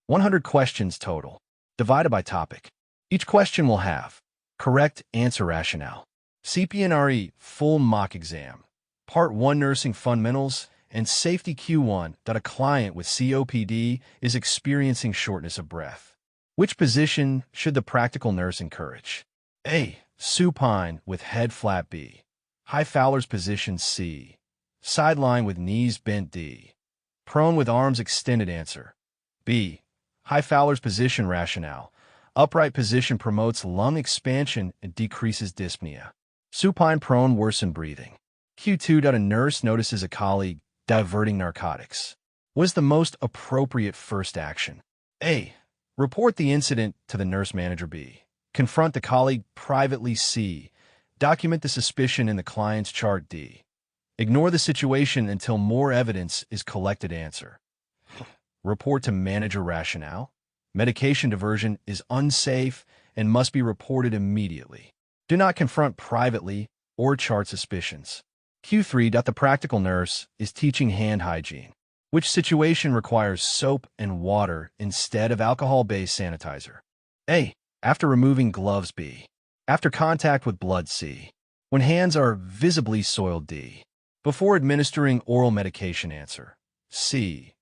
100 questions total, divided by topic. Each question will have correct answer rationale. Cpnre full mock exam. Part 1 Nursing Fundamentals and Safety Q1. A client with COPD is experiencing shortness of breath. Which position should the practical nurse encourage? A. Supine with head flat. B. High Fowler's position. C. Sideline with knees bent. D. Prone with arms extended. Answer. B. High Fowler's position. Rationale. Upright position promotes lung expansion and decreases dyspnea. Supine prone worsen breathing. Q2. A nurse notices a colleague diverting narcotics. What is the most appropriate first action? A. Report the incident to the nurse manager. B. Confront the colleague privately. C. Document the suspicion in the client's chart. D. Ignore the situation until more evidence is collected. Answer. Report to manager. Rationale. Medication diversion is unsafe and must be reported immediately. Do not confront privately or chart suspicions. Q3. The practical nurse is teaching hand hygiene. Which situation requires soap and water instead of alcohol-based sanitizer? A. After removing gloves. B. After contact with blood. C. When hands are visibly soiled. D. Before administering oral medication. Answer. C.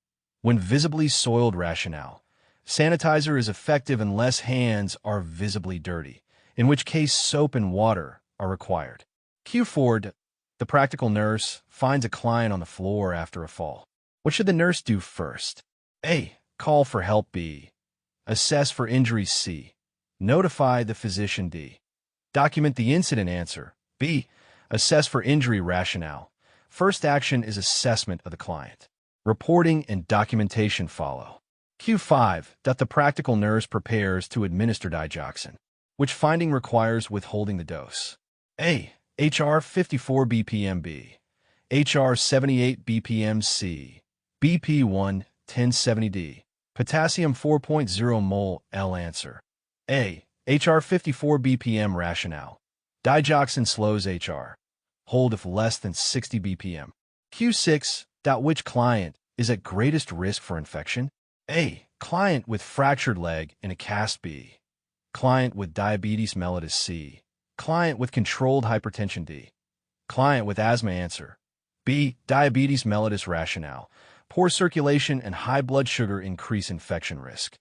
When visibly soiled. Rationale. Sanitizer is effective unless hands are visibly dirty, in which case soap and water are required. Q4. The practical nurse finds a client on the floor after a fall. What should the nurse do first? A. Call for help. B. Assess for injuries. C. Notify the physician. D. Document the incident. Answer. B. Assess for injury. Rationale. First action is assessment of the client. Reporting and documentation follow. Q5. The practical nurse prepares to administer digoxin. Which finding requires withholding the dose? A. HR 54 BPM. B. HR 78 BPM. C. BP 1 1070 D. Potassium 4.0 mol. L. Answer. A. HR 54 BPM. Rationale. Digoxin slows HR. Hold if less than 60 BPM. Q6. Which client is at greatest risk for infection? A. Client with fractured leg in a cast. B. Client with diabetes mellitus. C. Client with controlled hypertension. D. Client with asthma. Answer. B. Diabetes mellitus. Rationale. Poor circulation and high blood sugar increase infection risk.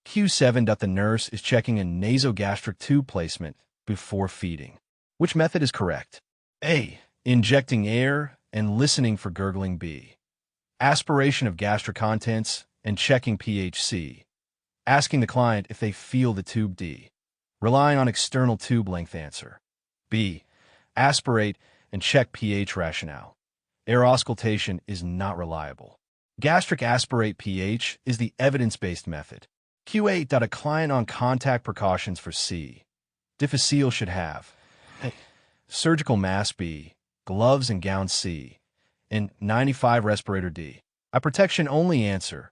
Q7. The nurse is checking a nasogastric tube placement before feeding. Which method is correct? A. Injecting air and listening for gurgling. B. Aspiration of gastric contents and checking pH. C. Asking the client if they feel the tube. D. Relying on external tube length. Answer. B. Aspirate and check pH. Rationale. Air auscultation is not reliable. Gastric aspirate pH is the evidence-based method. Q8. A client on contact precautions for C. Difficile should have surgical mask. B. Gloves and gown. C. N95 respirator. D. A protection only. Answer.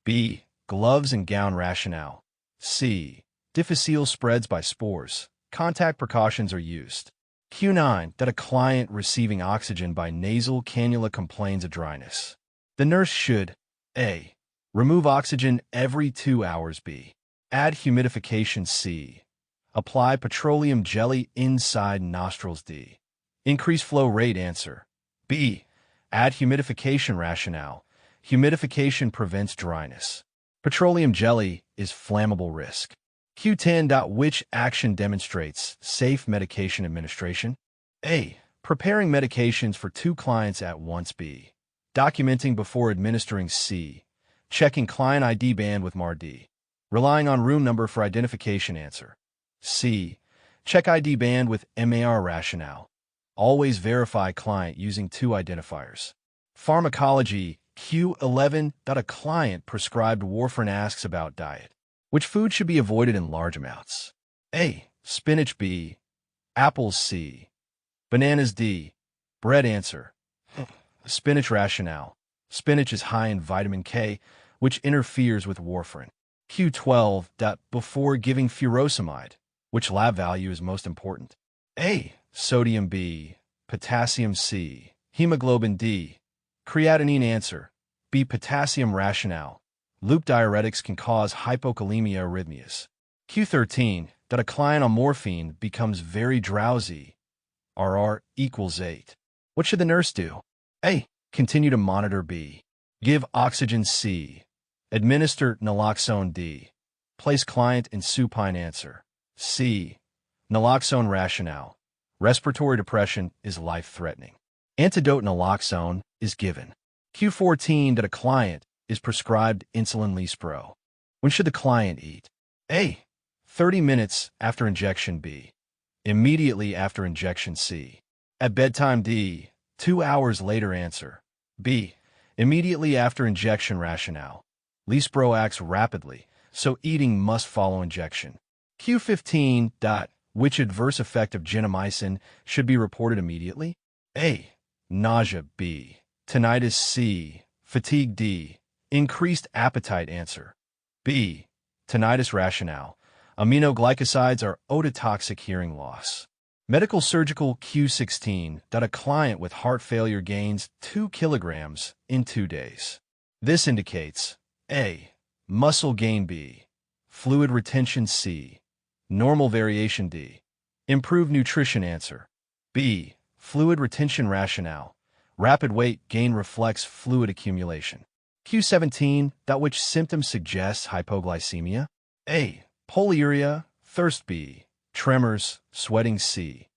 B. Gloves and gown. Rationale. C. Difficile spreads by spores. Contact precautions are used. Q9. A client receiving oxygen by nasal cannula complains of dryness. The nurse should A. Remove oxygen every 2 hours. B. Add humidification. C. Apply petroleum jelly inside nostrils. D. Increase flow rate. Answer. B. Add humidification. Rationale. Humidification prevents dryness. Petroleum jelly is flammable risk. Q10. Which action demonstrates safe medication administration? A. Preparing medications for 2 clients at once. B. Documenting before administering. C. Checking client ID band with MAR. D. Relying on room number for identification. Answer. C. Check ID band with MAR. Rationale. Always verify client using 2 identifiers. Pharmacology. Q11. A client prescribed warfarin asks about diet. Which food should be avoided in large amounts? A. Spinach. B. Apples. C. Bananas. D. Bread. Answer. Spinach. Rationale. Spinach is high in vitamin K, which interferes with warfarin. Q12. Before giving furosemide, which lab value is most important? A. Sodium. B. Potassium. C. Hemoglobin. D. Creatinine. Answer. B. Potassium. Rationale. Loop diuretics can cause hypokalemia arrhythmias. Q13. That a client on morphine becomes very drowsy. RR equals 8. What should the nurse do? A. Continue to monitor. B. Give oxygen. C. Administer naloxone. D. Place client in supine. Answer. C. Naloxone rationale. Respiratory depression is life-threatening. Antidote naloxone is given. Q14. That a client is prescribed insulin Lispro. When should the client eat? A. 30 minutes after injection. B. Immediately after injection. C. At bedtime. D. 2 hours later. Answer. B. Immediately after injection. Rationale. Lispro acts rapidly, so eating must follow injection. Q15. Which adverse effect of gentamicin should be reported immediately? A. Nausea. B. Tinnitus. C. Fatigue. D. Increased appetite. Answer. B. Tinnitus. Rationale. Aminoglycosides are ototoxic. Hearing loss. Medical surgical. Q16. A client with heart failure gains 2 kilograms in 2 days. This indicates A. Muscle gain. B. Fluid retention. C. Normal variation. D. Improved nutrition. Answer. B. Fluid retention. Rationale. Rapid weight gain reflects fluid accumulation. Q17. Which symptoms suggest hypoglycemia? A. Polyuria, thirst. B. Tremors, sweating. C.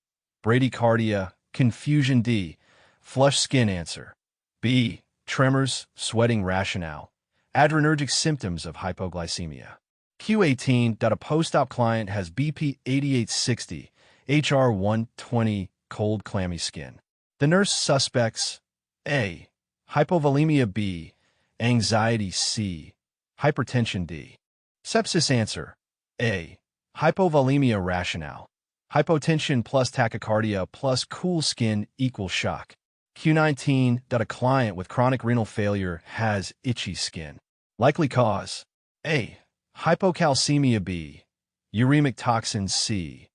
Bradycardia, confusion. D. Flushed skin. Answer. B. Tremors, sweating. Rationale. Adrenergic symptoms of hypoglycemia. Q18. A post-op client has BP 8860, HR 120, cold, clammy skin. The nurse suspects A. Hypovolemia. B. Anxiety. C. Hypertension. D. Sepsis. Answer. A. Hypovolemia. Rationale. Hypotension plus tachycardia plus cool skin equals shock. Q19. A client with chronic renal failure has itchy skin. Likely cause. A. Hypocalcemia. B. Uremic toxins. C.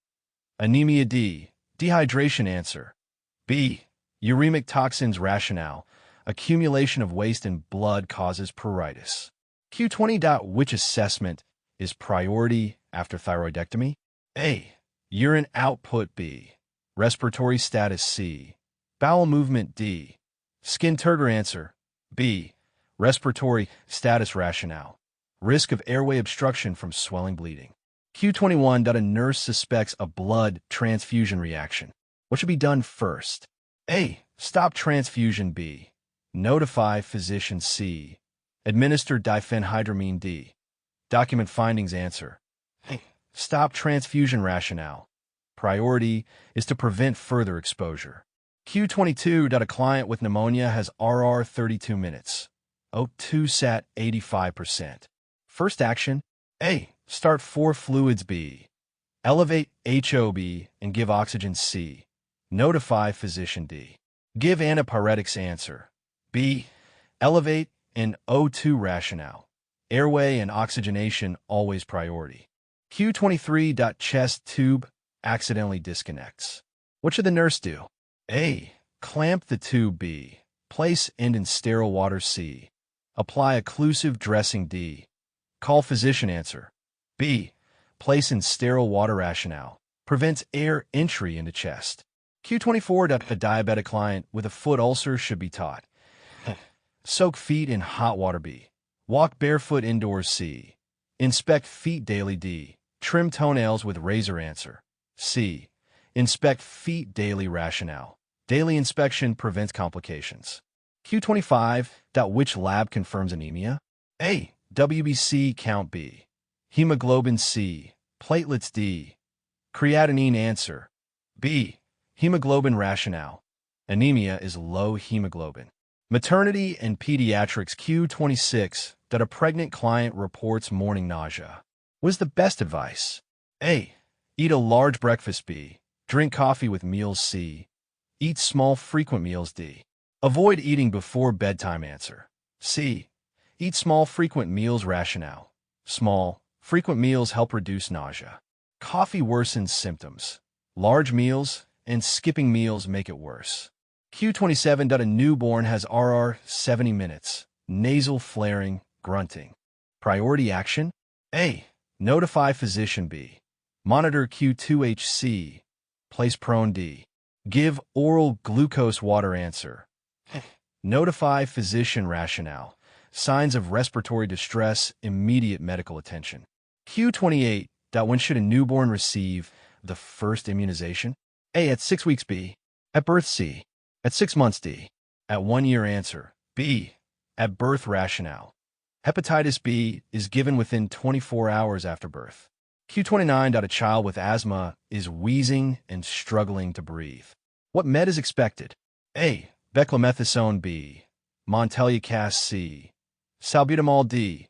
Anemia. D. Dehydration. Answer. B. Uremic toxins. Rationale. Accumulation of waste in blood causes pruritus. Q20. Which assessment is priority after thyroidectomy? A. Urine output. B. Respiratory status. C. Bowel movement. D. Skin turgor. Answer. B. Respiratory status. Rationale. Risk of airway obstruction from swelling, bleeding. Q21. A nurse suspects a blood transfusion reaction. What should be done first? A. Stop transfusion. B. Notify physician. C. Administer diphenhydramine. D. Document findings. Answer. Stop transfusion. Rationale. Priority is to prevent further exposure. Q22. A client with pneumonia has RR 32 minutes. O2 sat 85%. First action. A. Start 4 fluids. B. Elevate HOB and give oxygen. C. Notify physician. D. Give antipyretics. Answer. B. Elevate and O2. Rationale. Airway and oxygenation always priority. Q23. Chest tube accidentally disconnects. What should the nurse do? A. Clamp the tube. B. Place end in sterile water. C. Apply occlusive dressing. D. Call physician. Answer. B. Place in sterile water. Rationale. Prevents air entry into chest. Q24. A diabetic client with a foot ulcer should be taught. Soak feet in hot water. B. Walk barefoot indoors. C. Inspect feet daily. D. Trim toenails with razor. Answer. C. Inspect feet daily. Rationale. Daily inspection prevents complications. Q25. Which lab confirms anemia? A. WBC count. B. Hemoglobin. C. Platelets. D. Creatinine. Answer. B. Hemoglobin. Rationale. Anemia is low hemoglobin. Maternity and pediatrics. Q26. A pregnant client reports morning nausea. What is the best advice? A. Eat a large breakfast. B. Drink coffee with meals. C. Eat small, frequent meals. D. Avoid eating before bedtime. Answer. C. Eat small, frequent meals. Rationale. Small, frequent meals help reduce nausea. Coffee worsens symptoms. Large meals and skipping meals make it worse. Q27. A newborn has RR 70 minutes. Nasal flaring, grunting. Priority action? A. Notify physician. B. Monitor Q2HC. Place prone. D. Give oral glucose water. Answer. Notify physician. Rationale. Signs of respiratory distress, immediate medical attention. Q28. When should a newborn receive the first immunization? A. At 6 weeks. B. At birth. C. At 6 months. D. At 1 year. Answer. B. At birth. Rationale. Hepatitis B is given within 24 hours after birth. Q29. A child with asthma is wheezing and struggling to breathe. What med is expected? A. Beclomethasone. B. Montelukast. C. Salbutamol. D.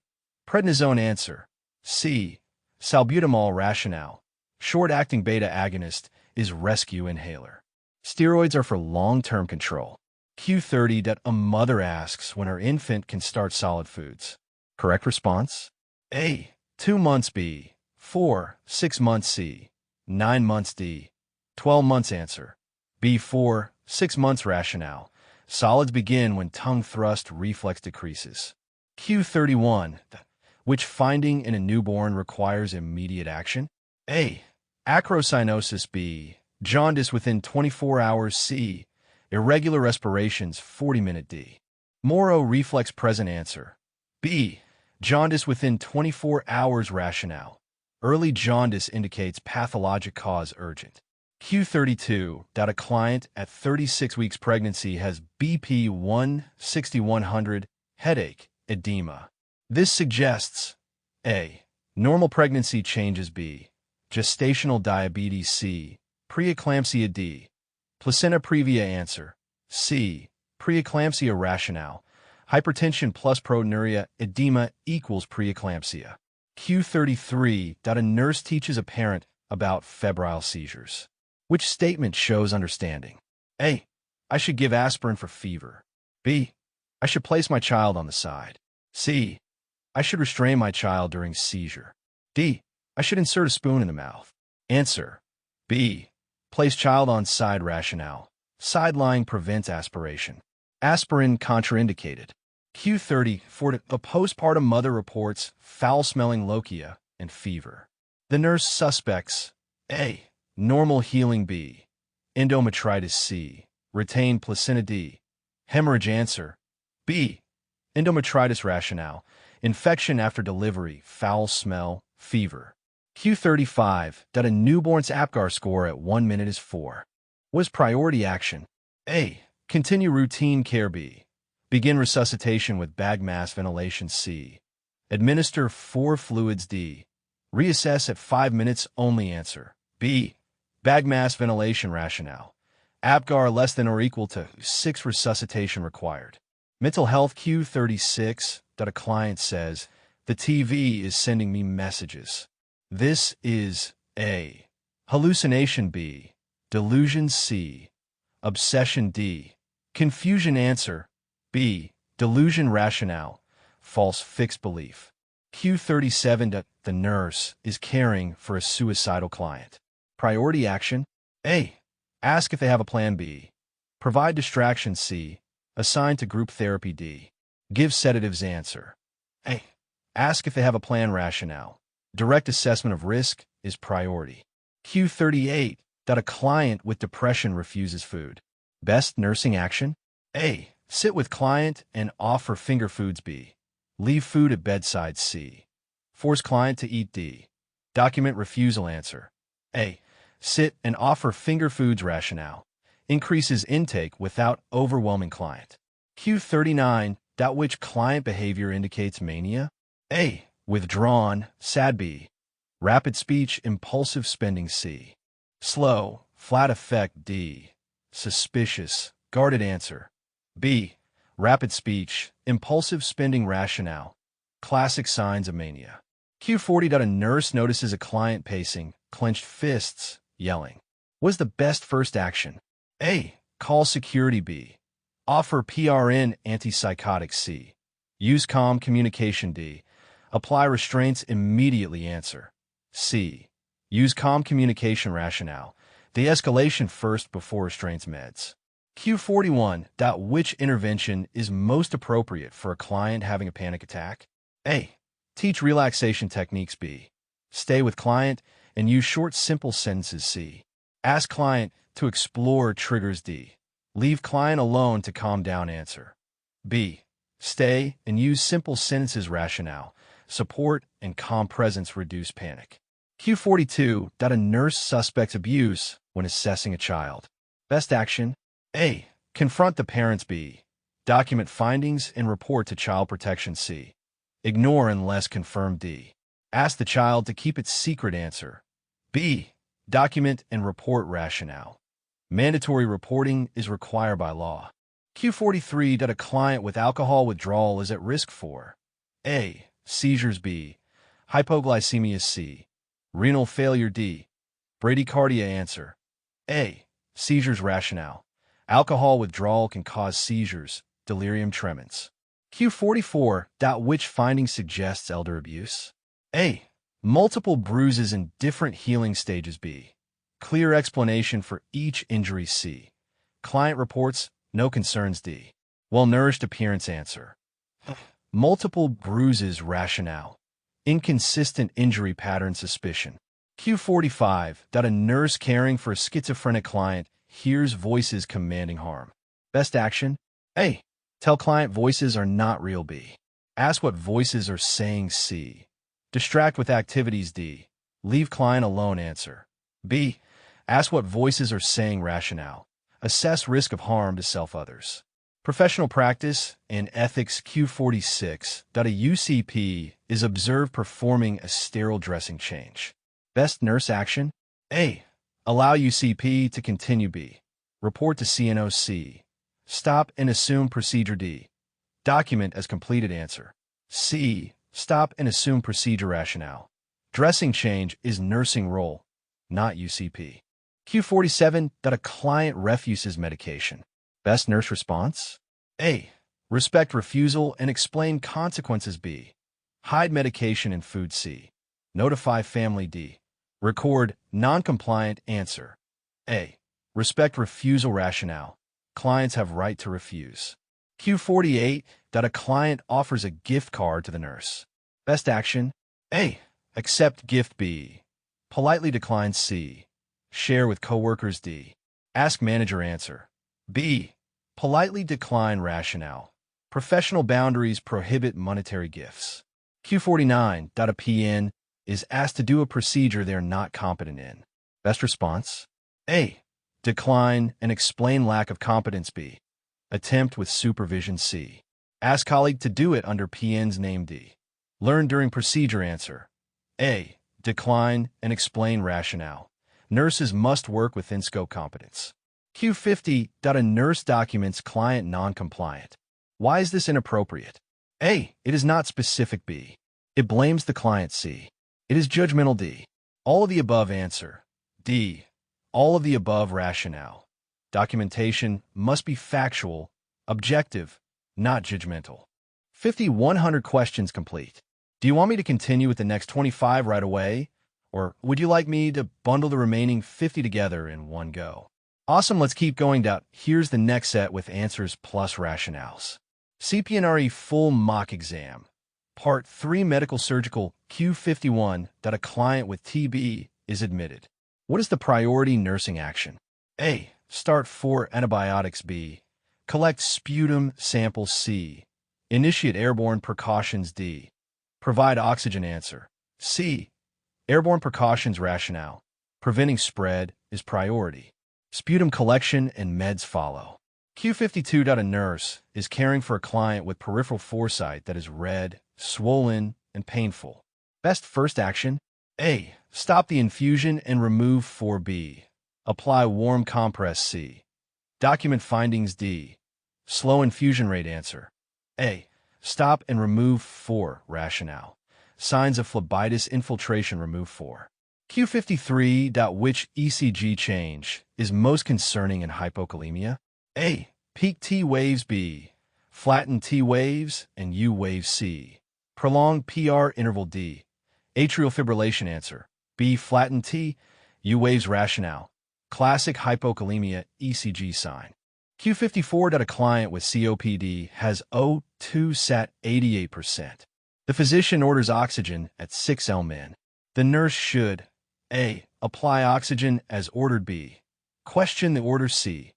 Prednisone. Answer. C. Salbutamol. Rationale. Short-acting beta agonist is rescue inhaler. Steroids are for long-term control. Q30. A mother asks when her infant can start solid foods. Correct response? A. 2 months. B. 4, 6 months. C. 9 months. D. 12 months. Answer. B. 4, 6 months. Rationale. Solids begin when tongue thrust reflex decreases. Q31. Which finding in a newborn requires immediate action? A. Acrocyanosis. B. Jaundice within 24 hours. C. Irregular respirations 40-minute. D. Moro reflex present. Answer. B. Jaundice within 24 hours. Rationale. Early jaundice indicates pathologic cause urgent. Q32. A client at 36 weeks pregnancy has BP 160-100, headache, edema. This suggests A. Normal pregnancy changes. B. Gestational diabetes. C. Preeclampsia. D. Placenta previa. Answer. C. Preeclampsia. Rationale. Hypertension plus proteinuria, edema equals preeclampsia. Q33. A nurse teaches a parent about febrile seizures. Which statement shows understanding? A. I should give aspirin for fever. B. I should place my child on the side. C. I should restrain my child during seizure. D. I should insert a spoon in the mouth. Answer. B. Place child on side. Rationale. Side lying prevents aspiration. Aspirin contraindicated. Q34. A postpartum mother reports foul-smelling lochia and fever. The nurse suspects A. Normal healing. B. Endometritis. C. Retained placenta. D. Hemorrhage. Answer. B. Endometritis. Rationale. Infection after delivery, foul smell, fever. Q35. A newborn's APGAR score at 1 minute is 4. Was priority action? A. Continue routine care. B. Begin resuscitation with bag mask ventilation. C. Administer 4 fluids. D. Reassess at 5 minutes only. Answer. B. Bag mask ventilation. Rationale. APGAR less than or equal to 6 resuscitation required. Mental health. Q36. A client says, the TV is sending me messages. This is A. Hallucination. B. Delusion. C. Obsession. D. Confusion. Answer. B. Delusion. Rationale. False fixed belief. Q37. The nurse is caring for a suicidal client. Priority action. A. Ask if they have a plan. B. Provide distraction. C. Assign to group therapy. D. Give sedatives. Answer. A. Ask if they have a plan. Rationale. Direct assessment of risk is priority. Q38. A client with depression refuses food. Best nursing action. A. Sit with client and offer finger foods. B. Leave food at bedside. C. Force client to eat. D. Document refusal. Answer. A. Sit and offer finger foods. Rationale. Increases intake without overwhelming client. Q39. Which client behavior indicates mania? A. Withdrawn, sad. B. Rapid speech, impulsive spending. C. Slow, flat affect. D. Suspicious, guarded. Answer. B. Rapid speech, impulsive spending. Rationale. Classic signs of mania. Q40. A nurse notices a client pacing, clenched fists, yelling. Was the best first action? A. Call security. B. Offer PRN antipsychotic. C. Use calm communication. D. Apply restraints immediately. Answer. C. Use calm communication. Rationale. De-escalation first before restraints. Meds. Q41. Which intervention is most appropriate for a client having a panic attack? A. Teach relaxation techniques. B. Stay with client and use short, simple sentences. C. Ask client to explore triggers. D. Leave client alone to calm down. Answer. B. Stay and use simple sentences. Rationale. Support and calm presence reduce panic. Q42. A nurse suspects abuse when assessing a child. Best action. A. Confront the parents. B. Document findings and report to child protection. C. Ignore unless confirmed. D. Ask the child to keep it secret. Answer. B. Document and report. Rationale. Mandatory reporting is required by law. Q43. A client with alcohol withdrawal is at risk for A. Seizures. B. Hypoglycemia. C. Renal failure. D. Bradycardia. Answer. A. Seizures. Rationale. Alcohol withdrawal can cause seizures, delirium tremens. Q44. Which finding suggests elder abuse? A. Multiple bruises in different healing stages. B. Clear explanation for each injury. C. Client reports no concerns. D. Well-nourished appearance. Answer. Multiple bruises. Rationale. Inconsistent injury pattern. Suspicion. Q45. A nurse caring for a schizophrenic client hears voices commanding harm. Best action. A. Tell client voices are not real. B. Ask what voices are saying. C. Distract with activities. D. Leave client alone. Answer. B. Ask what voices are saying. Rationale. Assess risk of harm to self others. Professional practice and ethics. Q46. A UCP is observed performing a sterile dressing change. Best nurse action. A. Allow UCP to continue. B. Report to CNOC. Stop and assume procedure. D. Document as completed. Answer. C. Stop and assume procedure. Rationale. Dressing change is nursing role, not UCP. Q47. A client refuses medication. Best nurse response. A. Respect refusal and explain consequences. B. Hide medication and food. C. Notify family. D. Record non-compliant. Answer. A. Respect refusal. Rationale. Clients have right to refuse. Q48. A client offers a gift card to the nurse. Best action. A. Accept gift. B. Politely decline. C. Share with coworkers. D. Ask manager. Answer. B. Politely decline. Rationale. Professional boundaries prohibit monetary gifts. Q49. A PN is asked to do a procedure they are not competent in. Best response. A. Decline and explain lack of competence. B. Attempt with supervision. C. Ask colleague to do it under PN's name. D. Learn during procedure. Answer. A. Decline and explain. Rationale. Nurses must work within scope competence. Q50. A nurse documents client non-compliant. Why is this inappropriate? A. It is not specific. B. It blames the client. C. It is judgmental. D. All of the above. Answer. D. All of the above. Rationale. Documentation must be factual, objective, not judgmental. 100 questions complete. Do you want me to continue with the next 25 right away? Or would you like me to bundle the remaining 50 together in one go? Awesome, let's keep going down. Here's the next set with answers plus rationales. Cpnre full mock exam. Part 3 medical surgical. Q51. A client with TB is admitted. What is the priority nursing action? A. Start 4 antibiotics. B. Collect sputum sample. C. Initiate airborne precautions. D. Provide oxygen. Answer. C. Airborne precautions. Rationale. Preventing spread is priority. Sputum collection and meds follow. Q52. A nurse is caring for a client with peripheral foresight that is red, swollen, and painful. Best first action. A. Stop the infusion and remove 4B. Apply warm compress. C. Document findings. D. Slow infusion rate. Answer. A. Stop and remove 4. Rationale. Signs of phlebitis infiltration. Remove 4. Q53. Which ECG change is most concerning in hypokalemia? A. Peak T waves. B. Flattened T waves and U waves. C. Prolonged PR interval. D. Atrial fibrillation. Answer. B. Flattened T, U waves. Rationale. Classic hypokalemia ECG sign. Q54. A client with COPD has O2 sat 88%. The physician orders oxygen at 6 lmin. The nurse should A. Apply oxygen as ordered. B. Question the order. C.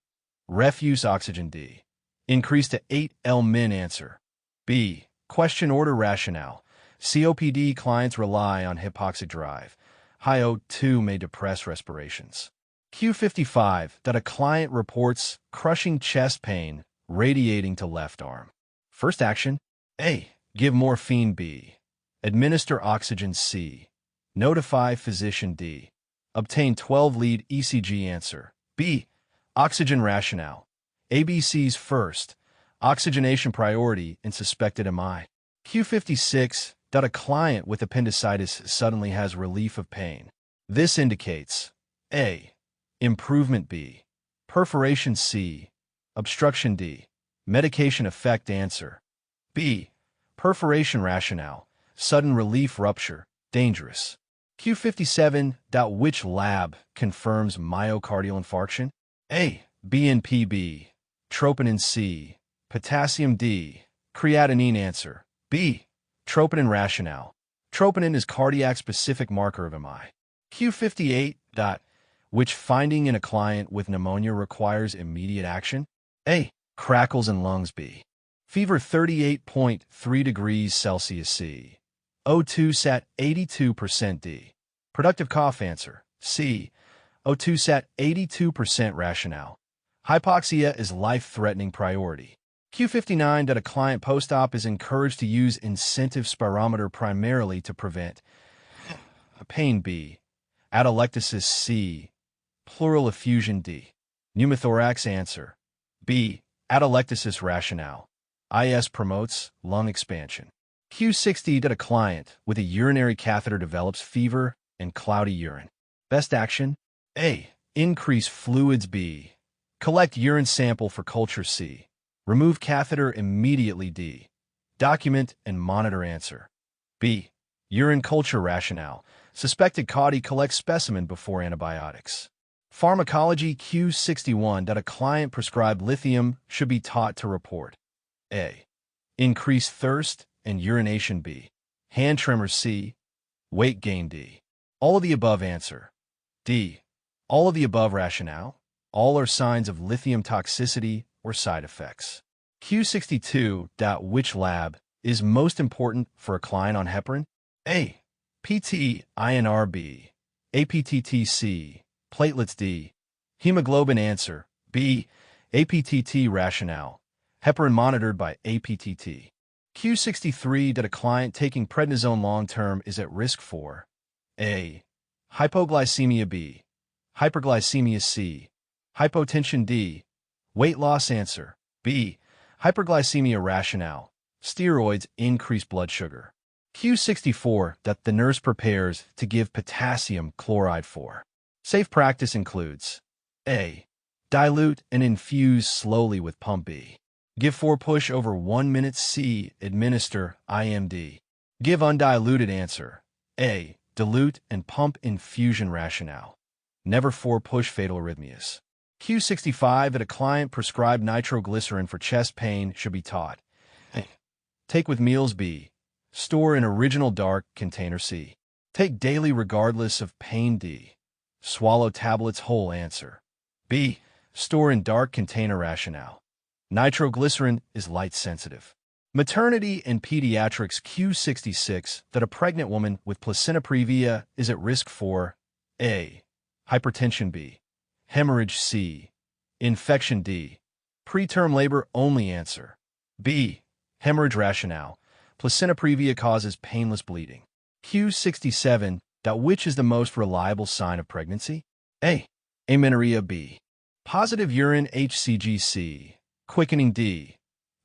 Refuse oxygen. D. Increase to 8 lmin. Answer B. Question order. Rationale: COPD clients rely on hypoxic drive. High O2 may depress respirations. Q55. That a client reports crushing chest pain radiating to left arm. First action: A. Give morphine. B. Administer oxygen. C. Notify physician. D. Obtain 12-lead ECG. Answer B. Oxygen. Rationale: ABC's first. Oxygenation priority in suspected MI. Q56. That a client with appendicitis suddenly has relief of pain. This indicates A. Improvement. B. Perforation. C. Obstruction. D. Medication effect. Answer B. Perforation. Rationale: sudden relief. Rupture dangerous. Q57. Which lab confirms myocardial infarction? A. BNP. B. Troponin. C. Potassium. D. Creatinine. Answer B. Troponin. Rationale: troponin is cardiac-specific marker of MI. Q58. Which finding in a client with pneumonia requires immediate action? A. Crackles in lungs. B. Fever 38.3 degrees Celsius. C. O2 sat 82%. D. Productive cough. Answer C. O2 sat 82%. Rationale: hypoxia is life-threatening priority. Q59. A client post-op is encouraged to use incentive spirometer primarily to prevent pain. B. Atelectasis. C. Pleural effusion. D. Pneumothorax. Answer B. Atelectasis. Rationale: IS promotes lung expansion. Q60. A client with a urinary catheter develops fever and cloudy urine. Best action: A. Increase fluids. B. Collect urine sample for culture. C. Remove catheter immediately. D. Document and monitor. Answer B. Urine culture. Rationale: suspected CAUTI, collect specimen before antibiotics. Pharmacology. Q61. A client prescribed lithium should be taught to report A. Increase thirst and urination. B. Hand tremors. C. Weight gain. D. All of the above. Answer D. All of the above. Rationale: all are signs of lithium toxicity or side effects. Q62. Which lab is most important for a client on heparin? A. PT-INR. B. APTT-C. Platelets. D. Hemoglobin. Answer B. APTT. Rationale: heparin monitored by APTT. Q63. A client taking prednisone long-term is at risk for A. Hypoglycemia. B. Hyperglycemia. C. Hypotension. D. Weight loss. Answer B. Hyperglycemia. Rationale: steroids increase blood sugar. Q64. The nurse prepares to give potassium chloride for. Safe practice includes A. Dilute and infuse slowly with pump. B. Give 4 push over 1 minute. C. Administer IMD. Give undiluted. Answer A. Dilute and pump infusion. Rationale: never 4 push, fatal arrhythmias. Q65. A client prescribed nitroglycerin for chest pain should be taught A. Take with meals. B. Store in original dark container. C. Take daily regardless of pain. D. Swallow tablets whole. Answer B. Store in dark container. Rationale: nitroglycerin is light sensitive. Maternity and pediatrics. Q66. A pregnant woman with placenta previa is at risk for A. Hypertension. B. Hemorrhage. C. Infection. D. Preterm labor only. Answer B. Hemorrhage. Rationale: placenta previa causes painless bleeding. Q67. Which is the most reliable sign of pregnancy? A. Amenorrhea. B. Positive urine HCG. C. Quickening. D.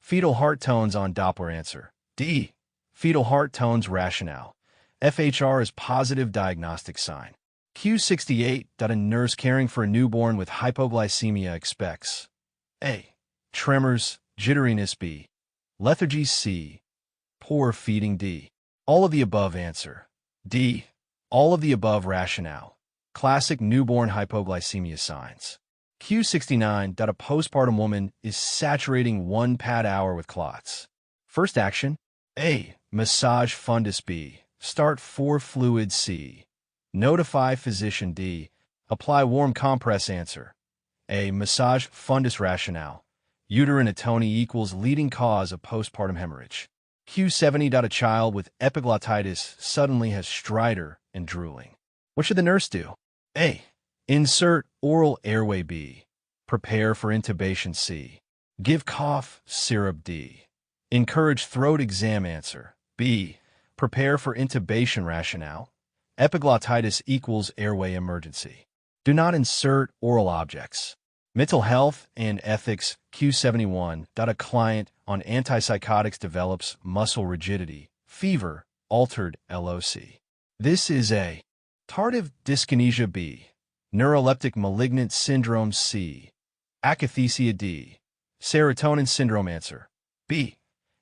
Fetal heart tones on Doppler. Answer D. Fetal heart tones. Rationale: FHR is positive diagnostic sign. Q68. A nurse caring for a newborn with hypoglycemia expects A. Tremors, jitteriness. B. Lethargy. C. Poor feeding. D. All of the above. Answer D. All of the above. Rationale: classic newborn hypoglycemia signs. Q69. A postpartum woman is saturating 1 pad hour with clots. First action: A. Massage fundus B. Start 4 fluid C. Notify physician D. Apply warm compress answer. A. Massage fundus rationale. Uterine atony equals leading cause of postpartum hemorrhage. Q70. A child with epiglottitis suddenly has stridor and drooling. What should the nurse do? A. Insert oral airway B. Prepare for intubation C. Give cough syrup D. Encourage throat exam answer. B. Prepare for intubation rationale. Epiglottitis equals airway emergency. Do not insert oral objects. Mental health and ethics. Q71. A client on antipsychotics develops muscle rigidity, fever, altered LOC. This is a tardive dyskinesia B. Neuroleptic malignant syndrome C. Akathisia D. Serotonin syndrome answer. B.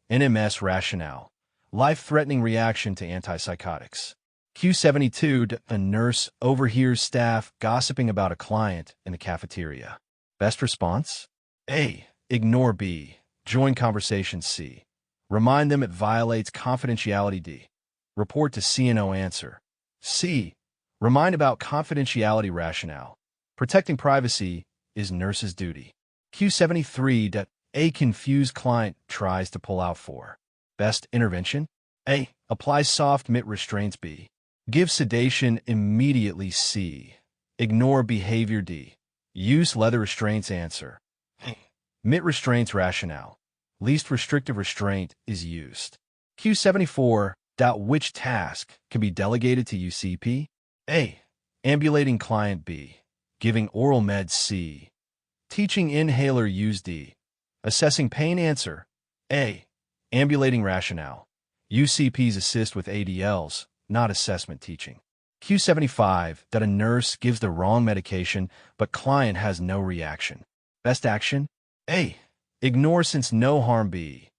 NMS rationale. Life-threatening reaction to antipsychotics. Q72. A nurse overhears staff gossiping about a client in the cafeteria. Best response? A. Ignore B. Join conversation C. Remind them it violates confidentiality D. Report to CNO answer. C. Remind about confidentiality rationale. Protecting privacy is nurse's duty. Q73. A confused client tries to pull out for. Best intervention? A. Apply soft mitt restraints B. Give sedation immediately C. Ignore behavior D. Use leather restraints answer. Mitt restraints rationale. Least restrictive restraint is used. Q74. Which task can be delegated to UCP? A. Ambulating client B. Giving oral meds C. Teaching inhaler use D. Assessing pain answer. A. Ambulating rationale. UCPs assist with ADLs, not assessment teaching. Q75. A nurse gives the wrong medication, but client has no reaction. Best action? A. Ignore since no harm B.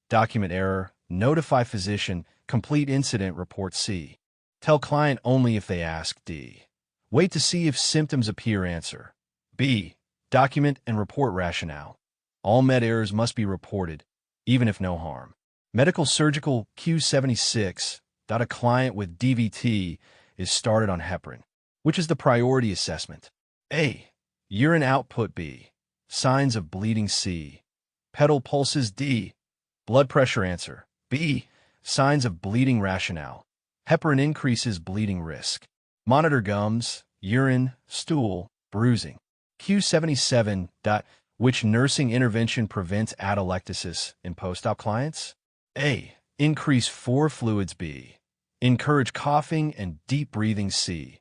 Document error. Notify physician. Complete incident report C. Tell client only if they ask D. Wait to see if symptoms appear answer. B. Document and report rationale. All med errors must be reported, even if no harm. Medical surgical. Q76. A client with DVT is started on heparin. Which is the priority assessment? A. Urine output B. Signs of bleeding C. Pedal pulses D. Blood pressure answer. B. Signs of bleeding rationale. Heparin increases bleeding risk. Monitor gums, urine, stool, bruising. Q77. Which nursing intervention prevents atelectasis in post-op clients? A. Increase 4 fluids B. Encourage coughing and deep breathing C.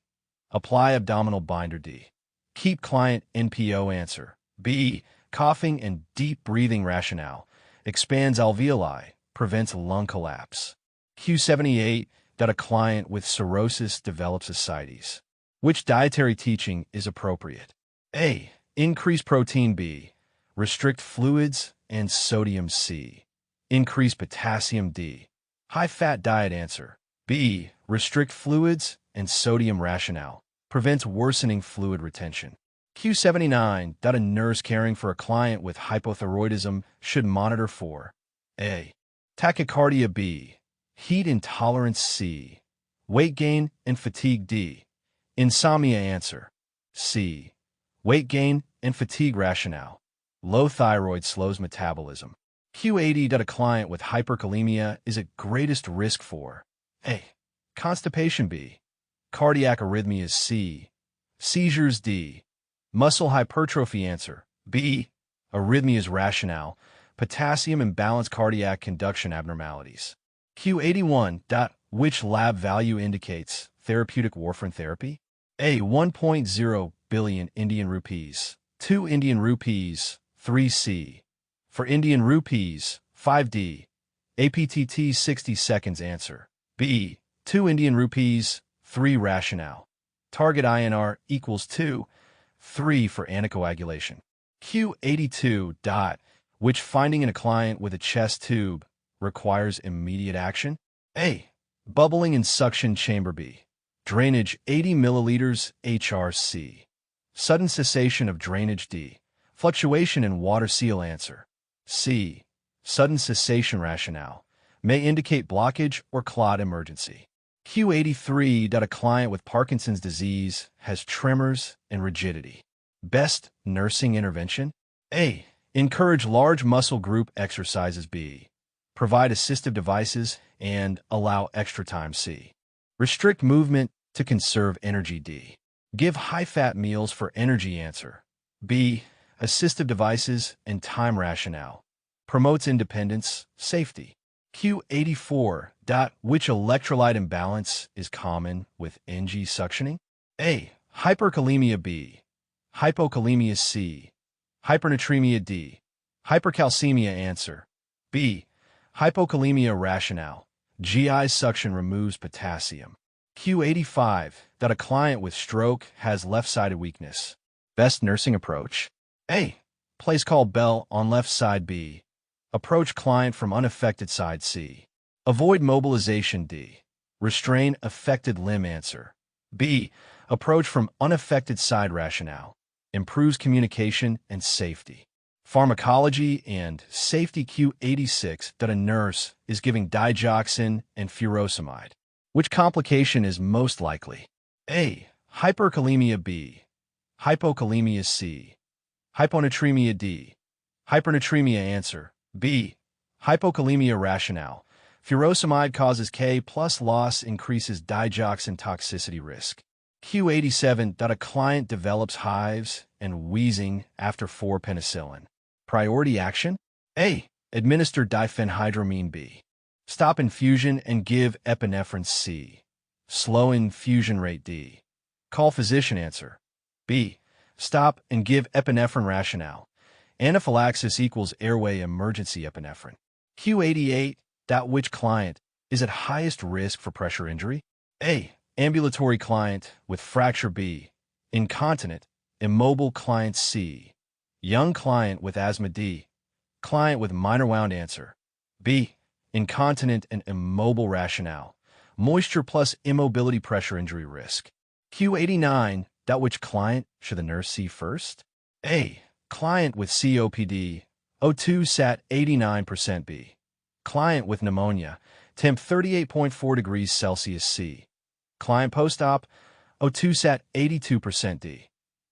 Apply abdominal binder D. Keep client NPO answer. B. Coughing and deep breathing rationale. Expands alveoli, prevents lung collapse. Q78. A client with cirrhosis develops ascites. Which dietary teaching is appropriate? A. Increase protein B. Restrict fluids and sodium C. Increase potassium D. High-fat diet answer. B. Restrict fluids and sodium rationale. Prevents worsening fluid retention. Q79. A nurse caring for a client with hypothyroidism should monitor for A. Tachycardia B. Heat intolerance C. Weight gain and fatigue D. Insomnia answer. C. Weight gain and fatigue rationale. Low thyroid slows metabolism. Q80. A client with hyperkalemia is at greatest risk for A. Constipation B. Cardiac arrhythmias C. Seizures D. Muscle hypertrophy answer. B. Arrhythmias rationale. Potassium imbalance cardiac conduction abnormalities. Q81. Which lab value indicates therapeutic warfarin therapy? A. 1.0 billion Indian rupees. 2 Indian rupees. 3 C. For Indian rupees, 5D. APTT 60 seconds answer. B. 2 Indian rupees. 3 rationale. Target INR equals 2. 3 for anticoagulation. Q82. Which finding in a client with a chest tube requires immediate action? A. Bubbling in suction chamber B. Drainage 80 milliliters HRC. Sudden cessation of drainage D. Fluctuation in water seal answer. C. Sudden cessation rationale. May indicate blockage or clot emergency. Q83. A client with Parkinson's disease has tremors and rigidity. Best nursing intervention? A. Encourage large muscle group exercises. B. Provide assistive devices and allow extra time. C. Restrict movement to conserve energy. D. Give high-fat meals for energy. Answer. B. Assistive devices and time. Rationale. Promotes independence, safety. Q84. Which electrolyte imbalance is common with NG suctioning? A. Hyperkalemia. B. Hypokalemia. C. Hypernatremia. D. Hypercalcemia. Answer. B. Hypokalemia. Rationale. GI suction removes potassium. Q85. A client with stroke has left-sided weakness. Best nursing approach? A. Place call bell on left side. B. Approach client from unaffected side. C. Avoid mobilization. D. Restrain affected limb. Answer. B. Approach from unaffected side. Rationale. Improves communication and safety. Pharmacology and safety. Q86. A nurse is giving digoxin and furosemide. Which complication is most likely? A. Hyperkalemia. B. Hypokalemia. C. Hyponatremia. D. Hypernatremia. Answer. B. Hypokalemia. Rationale. Furosemide causes K plus loss, increases digoxin toxicity risk. Q87. A client develops hives and wheezing after 4 penicillin. Priority action? A. Administer diphenhydramine. B. Stop infusion and give epinephrine. C. Slow infusion rate. D. Call physician. Answer. B. Stop and give epinephrine. Rationale. Anaphylaxis equals airway emergency epinephrine. Q88. Which client is at highest risk for pressure injury? A. Ambulatory client with fracture. B. Incontinent, immobile client. C. Young client with asthma. D. Client with minor wound. Answer. B. Incontinent and immobile. Rationale. Moisture plus immobility pressure injury risk. Q89. Which client should the nurse see first? A. Client with COPD, O2 sat 89%. B. Client with pneumonia, temp 38.4 degrees Celsius. C. Client post-op, O2 sat 82%. D.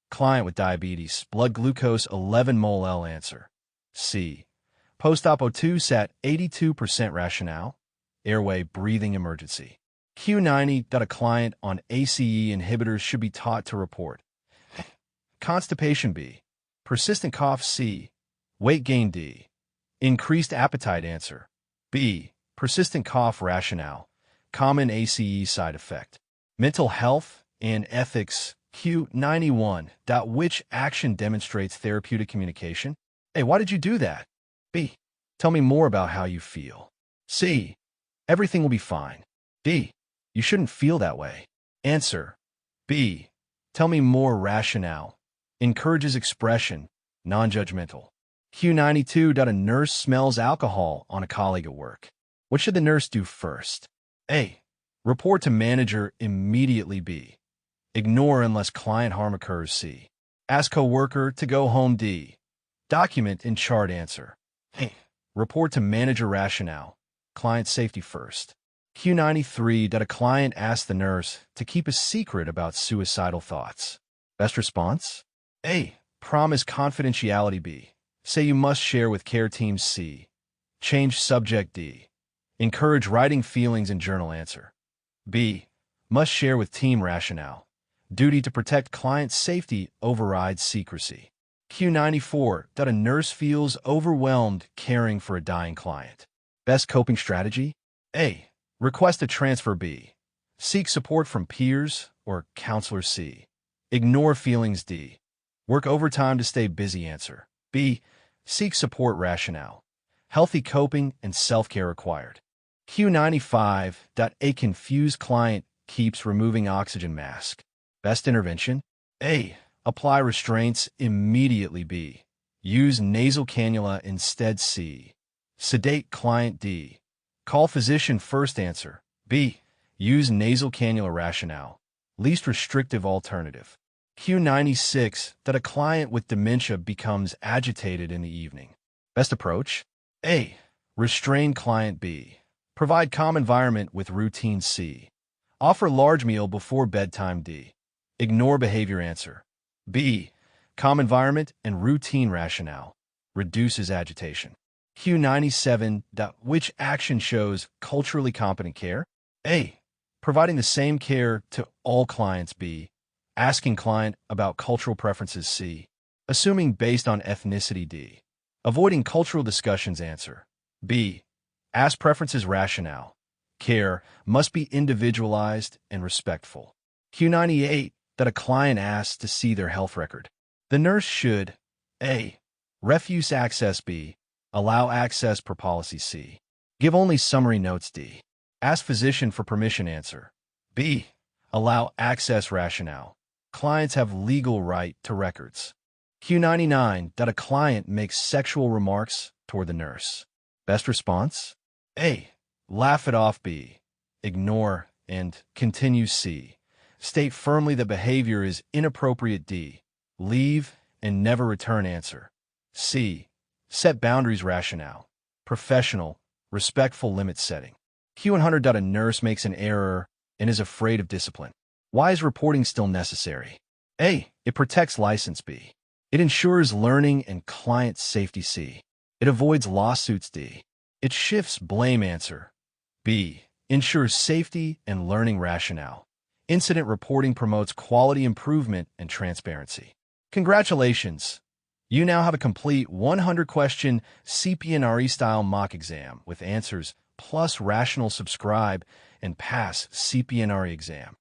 Client with diabetes, blood glucose 11 mol L. Answer. C. Post-op O2 sat 82%. Rationale. Airway breathing emergency. Q90. A client on ACE inhibitors should be taught to report constipation. B. Persistent cough. C. Weight gain. D. Increased appetite. Answer. B. Persistent cough. Rationale. Common ACE side effect. Mental health and ethics. Q91. Which action demonstrates therapeutic communication? A. Why did you do that? B. Tell me more about how you feel. C. Everything will be fine. D. You shouldn't feel that way. Answer. B. Tell me more. Rationale. Encourages expression, non-judgmental. Q92. A nurse smells alcohol on a colleague at work. What should the nurse do first? A. Report to manager immediately. B. Ignore unless client harm occurs. C. Ask coworker to go home. D. Document and chart. Answer. A. Report to manager. Rationale. Client safety first. Q93. A client asks the nurse to keep a secret about suicidal thoughts. Best response? A. Promise confidentiality. B. Say you must share with care team. C. Change subject. D. Encourage writing feelings in journal. Answer. B. Must share with team. Rationale. Duty to protect client safety overrides secrecy. Q94. A nurse feels overwhelmed caring for a dying client. Best coping strategy? A. Request a transfer. B. Seek support from peers or counselor. C. Ignore feelings. D. Work overtime to stay busy. Answer. B. Seek support. Rationale. Healthy coping and self-care required. Q95. A confused client keeps removing oxygen mask. Best intervention? A. Apply restraints immediately. B. Use nasal cannula instead. C. Sedate client. D. Call physician first. Answer. B. Use nasal cannula. Rationale. Least restrictive alternative. Q96. A client with dementia becomes agitated in the evening. Best approach? A. Restrain client. B. Provide calm environment with routine C. Offer large meal before bedtime D. Ignore behavior answer. B. Calm environment and routine rationale. Reduces agitation. Q97. Which action shows culturally competent care? A. Providing the same care to all clients. B. Asking client about cultural preferences. C. Assuming based on ethnicity. D. Avoiding cultural discussions. Answer. B. Ask preferences rationale. Care must be individualized and respectful. Q98. That a client asks to see their health record. The nurse should A. Refuse access. B. Allow access per policy. C. Give only summary notes. D. Ask physician for permission. Answer. B. Allow access rationale. Clients have legal right to records. Q99. That a client makes sexual remarks toward the nurse. Best response? A. Laugh it off. B. Ignore and continue. C. State firmly that behavior is inappropriate. D. Leave and never return. Answer. C. Set boundaries rationale. Professional, respectful limit setting. Q100. A nurse makes an error and is afraid of discipline. Why is reporting still necessary? A. It protects license. B. It ensures learning and client safety. C. It avoids lawsuits. D. It shifts blame. Answer. B. Ensures safety and learning rationale. Incident reporting promotes quality improvement and transparency. Congratulations! You now have a complete 100-question Cpnre-style mock exam with answers plus rational. Subscribe and pass Cpnre exam.